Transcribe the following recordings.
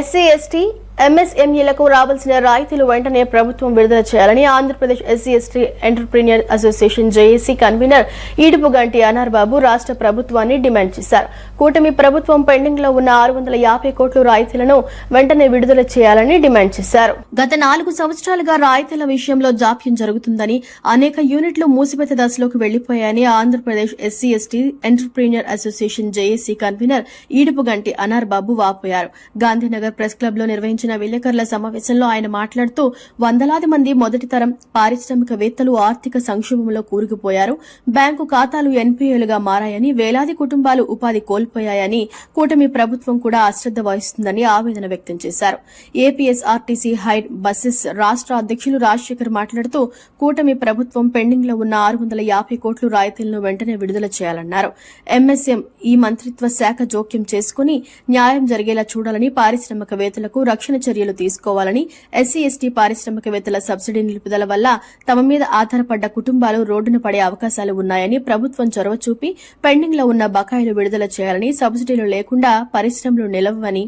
SC ST ఎంఎస్ఎంఈలకు రావాల్సిన రాయితీలు వెంటనే ప్రభుత్వం విడుదల చేయాలని Andhra Pradesh SC ST entrepreneur association JAC convener Edupuganti Anar Babu రాష్ట్ర ప్రభుత్వాన్ని డిమాండ్ చేశారు. కూటమి ప్రభుత్వం పెండింగ్ లో ఉన్న 650 కోట్ల రాయితీలను వెంటనే విడుదల చేయాలని డిమాండ్ చేశారు. గత 4 సంవత్సరాలుగా రాయితీల విషయంలో జాప్యం జరుగుతుందని, అనేక యూనిట్లు మూసివేత దశలోకి వెళ్లిపోయాయని Andhra Pradesh SC ST entrepreneur association JAC convener Edupuganti Anar Babu వాపోయారు. గాంధీనగర్ ప్రెస్ క్లబ్ లో నిర్వహించిన విలేకరుల సమావేశంలో ఆయన మాట్లాడుతూ వందలాది మంది మొదటి తరం పారిశ్రామికవేత్తలు ఆర్థిక సంక్షోభంలో కూరుకుపోయారు. బ్యాంకు ఖాతాలు ఎన్పీఏలుగా మారాయని, వేలాది కుటుంబాలు ఉపాధి కోల్పోయాయని, కూటమి ప్రభుత్వం కూడా అశ్రద్ధ వహిస్తుందని ఆవేదన వ్యక్తం చేశారు. ఏపీఎస్ఆర్టీసీ హైర్ బస్సెస్ రాష్ట్ర అధ్యక్షులు రాజశేఖర్ మాట్లాడుతూ కూటమి ప్రభుత్వం పెండింగ్ లో ఉన్న 650 కోట్ల రాయితీలను వెంటనే విడుదల చేయాలన్నారు. ఎంఎస్ఎం ఈ మంత్రిత్వ శాఖ జోక్యం చేసుకుని న్యాయం జరిగేలా చూడాలని, పారిశ్రామికవేత్తలకు రక్షణ చర్యలు తీసుకోవాలని, ఎస్సీ ఎస్టీ పారిశ్రామికవేత్తల సబ్సిడీ నిలుపుదల వల్ల తమ మీద ఆధారపడ్డ కుటుంబాలు రోడ్డున పడే అవకాశాలు ఉన్నాయని, ప్రభుత్వం చొరవ చూపి పెండింగ్ లో ఉన్న బకాయిలు విడుదల చేయాలని, సబ్సిడీలు లేకుండా పరిశ్రమలు నిలవని,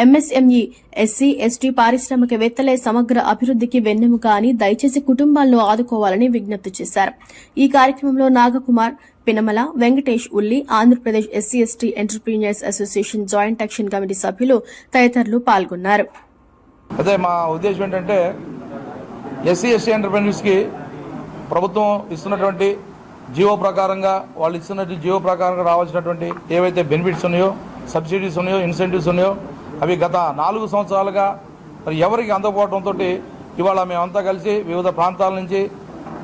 ఎంఎస్ఎంఈ ఎస్సీ ఎస్టీ పారిశ్రామికవేత్తలే సమగ్ర అభివృద్దికి వెన్నెముక అని, దయచేసి కుటుంబాలను ఆదుకోవాలని విజ్ఞప్తి చేశారు. ఈ కార్యక్రమంలో నాగకుమార్, పినమల, వెంకటేష్ ఉల్లి, Andhra Pradesh SC ST entrepreneurs association joint action committee సభ్యులు తదితరులు పాల్గొన్నారు. అదే మా ఉద్దేశం ఏంటంటే ఎస్సీ ఎస్టీ ఎంటర్‌ప్రెన్యూర్స్ కి ప్రభుత్వం ఇస్తున్నటువంటి జీవో ప్రకారంగా రావాల్సినటువంటి ఏవైతే బెనిఫిట్స్ ఉన్నాయో, సబ్సిడీస్ ఉన్నాయో, ఇన్సెంటివ్స్ ఉన్నాయో అవి గత 4 సంవత్సరాలుగా మరి ఎవరికి అందకపోవడంతో ఇవాళ మేమంతా కలిసి వివిధ ప్రాంతాల నుంచి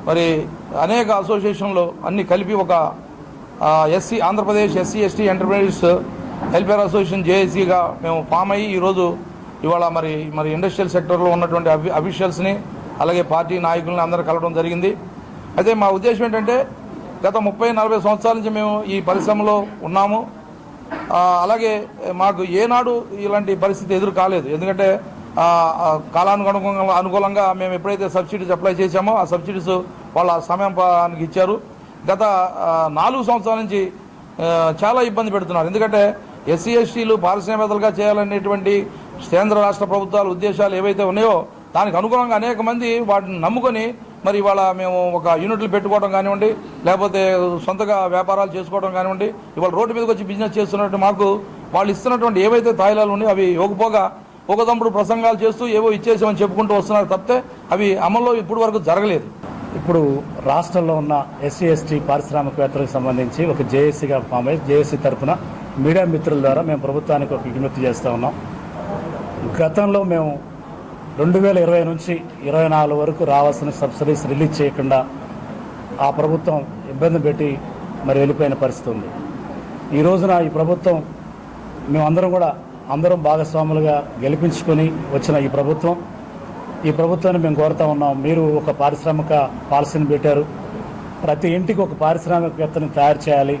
మరి అనేక అసోసియేషన్లు అన్ని కలిపి ఒక Andhra Pradesh SC ST entrepreneurs welfare association జేఏసీగా మేము ఫామ్ అయ్యి ఇవాళ మరి ఇండస్ట్రియల్ సెక్టర్లో ఉన్నటువంటి అఫీషియల్స్ని అలాగే పార్టీ నాయకుల్ని అందరూ కలవడం జరిగింది. అయితే మా ఉద్దేశం ఏంటంటే గత 30-40 సంవత్సరాల నుంచి మేము ఈ పరిశ్రమలో ఉన్నాము. అలాగే మాకు ఏనాడు ఇలాంటి పరిస్థితి ఎదురు కాలేదు. ఎందుకంటే అనుకూలంగా మేము ఎప్పుడైతే సబ్సిడీస్ అప్లై చేశామో ఆ సబ్సిడీస్ వాళ్ళ సమయానికి ఇచ్చారు. గత 4 సంవత్సరాల నుంచి చాలా ఇబ్బంది పెడుతున్నారు. ఎందుకంటే ఎస్సీ ఎస్టీలు పారిశ్రామికవేత్తలుగా చేయాలనేటువంటి కేంద్ర రాష్ట్ర ప్రభుత్వాల ఉద్దేశాలు ఏవైతే ఉన్నాయో దానికి అనుగుణంగా అనేక మంది వాటిని నమ్ముకొని మరి ఇవాళ మేము ఒక యూనిట్లు పెట్టుకోవడం కానివ్వండి, లేకపోతే సొంతగా వ్యాపారాలు చేసుకోవడం కానివ్వండి, ఇవాళ రోడ్డు మీదకి వచ్చి బిజినెస్ చేస్తున్నట్టు మాకు వాళ్ళు ఇస్తున్నటువంటి ఏవైతే తాయిలాలు ఉన్నాయో అవి ఒకదంపుడు ప్రసంగాలు చేస్తూ ఏవో ఇచ్చేసామని చెప్పుకుంటూ వస్తున్నారు తప్పితే అవి అమల్లో ఇప్పుడు వరకు జరగలేదు. ఇప్పుడు రాష్ట్రంలో ఉన్న ఎస్సీ ఎస్టీ పారిశ్రామికవేత్తలకు సంబంధించి ఒక జేఏసీగా ఫామ్ అయ్యి జేఏసీ తరఫున మీడియా మిత్రుల ద్వారా మేము ప్రభుత్వానికి ఒక విజ్ఞప్తి చేస్తూ ఉన్నాం. గతంలో మేము 2020 నుంచి 24 వరకు రావాల్సిన సబ్సిడీస్ రిలీజ్ చేయకుండా ఆ ప్రభుత్వం ఇబ్బంది పెట్టి మరి వెళ్ళిపోయిన పరిస్థితి ఉంది. ఈ రోజున ఈ ప్రభుత్వం అందరం భాగస్వాములుగా గెలిపించుకొని వచ్చిన ఈ ప్రభుత్వాన్ని మేము కోరుతా ఉన్నాం. మీరు ఒక పారిశ్రామిక పాలసీని పెట్టారు. ప్రతి ఇంటికి ఒక పారిశ్రామికవేత్తని తయారు చేయాలి.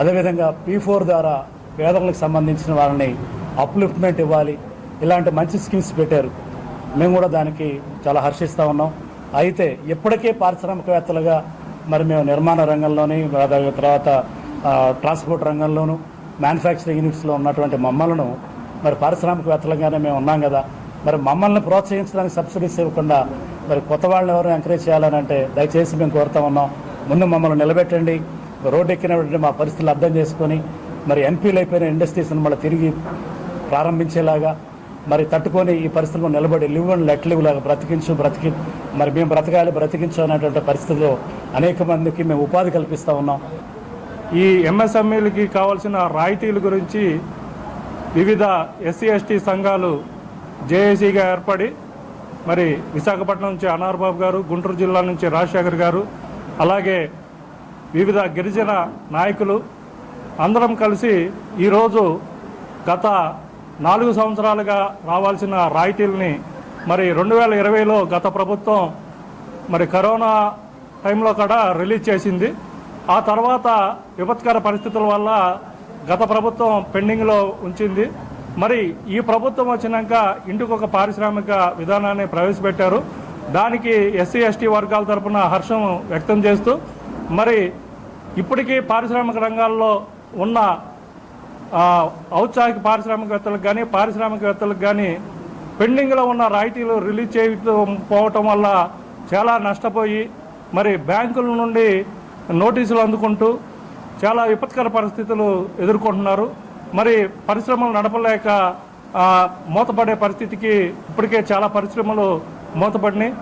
అదేవిధంగా P4 ద్వారా పేదలకు సంబంధించిన వాళ్ళని అప్లిఫ్ట్మెంట్ ఇవ్వాలి. ఇలాంటి మంచి స్కీమ్స్ పెట్టారు. మేము కూడా దానికి చాలా హర్షిస్తూ ఉన్నాం. అయితే ఇప్పటికే పారిశ్రామికవేత్తలుగా మరి మేము నిర్మాణ రంగంలోని, తర్వాత ట్రాన్స్పోర్ట్ రంగంలోను, మ్యానుఫ్యాక్చరింగ్ యూనిట్స్లో ఉన్నటువంటి మమ్మల్ని మరి పారిశ్రామికవేత్తలుగానే మేము ఉన్నాం కదా, మరి మమ్మల్ని ప్రోత్సహించడానికి సబ్సిడీస్ ఇవ్వకుండా మరి కొత్త వాళ్ళని ఎవరు ఎంకరేజ్ చేయాలని అంటే దయచేసి మేము కోరుతా ఉన్నాం. ముందు మమ్మల్ని నిలబెట్టండి. రోడ్డు ఎక్కినటువంటి మా పరిస్థితులు అర్థం చేసుకొని మరి ఎంపీలు అయిపోయిన ఇండస్ట్రీస్ని మళ్ళీ తిరిగి ప్రారంభించేలాగా మరి తట్టుకొని ఈ పరిస్థితుల్లో నిలబడి లివ్ అండ్ లెట్ లివ్ లాగా మరి మేము బ్రతికించు అనేటువంటి పరిస్థితుల్లో అనేక మందికి మేము ఉపాధి కల్పిస్తూ ఉన్నాం. ఈ ఎంఎస్ఎంఈలకి కావాల్సిన రాయితీల గురించి వివిధ ఎస్సీ ఎస్టీ సంఘాలు జేఏసీగా ఏర్పడి మరి విశాఖపట్నం నుంచి అనార్ బాబు గారు, గుంటూరు జిల్లా నుంచి రాజశేఖర్ గారు, అలాగే వివిధ గిరిజన నాయకులు అందరం కలిసి ఈరోజు గత 4 సంవత్సరాలుగా రావాల్సిన రాయితీలని మరి 2020లో గత ప్రభుత్వం మరి కరోనా టైంలో కూడా రిలీజ్ చేసింది. ఆ తర్వాత విపత్కర పరిస్థితుల వల్ల గత ప్రభుత్వం పెండింగ్లో ఉంచింది. మరి ఈ ప్రభుత్వం వచ్చినాక ఇంటికి ఒక పారిశ్రామిక విధానాన్ని ప్రవేశపెట్టారు. దానికి ఎస్సీ ఎస్టీ వర్గాల తరఫున హర్షం వ్యక్తం చేస్తూ మరి ఇప్పటికీ పారిశ్రామిక రంగాల్లో ఉన్న ఔత్సాహిక పారిశ్రామికవేత్తలకు కానీ పారిశ్రామికవేత్తలకు కానీ పెండింగ్లో ఉన్న రాయితీలు రిలీజ్ చేయకపోవటం వల్ల చాలా నష్టపోయి మరి బ్యాంకుల నుండి నోటీసులు అందుకుంటూ చాలా విపత్కర పరిస్థితులు ఎదుర్కొంటున్నారు. మరి పరిశ్రమలు నడపలేక మూతపడే పరిస్థితికి ఇప్పటికే చాలా పరిశ్రమలు మూతపడినాయి.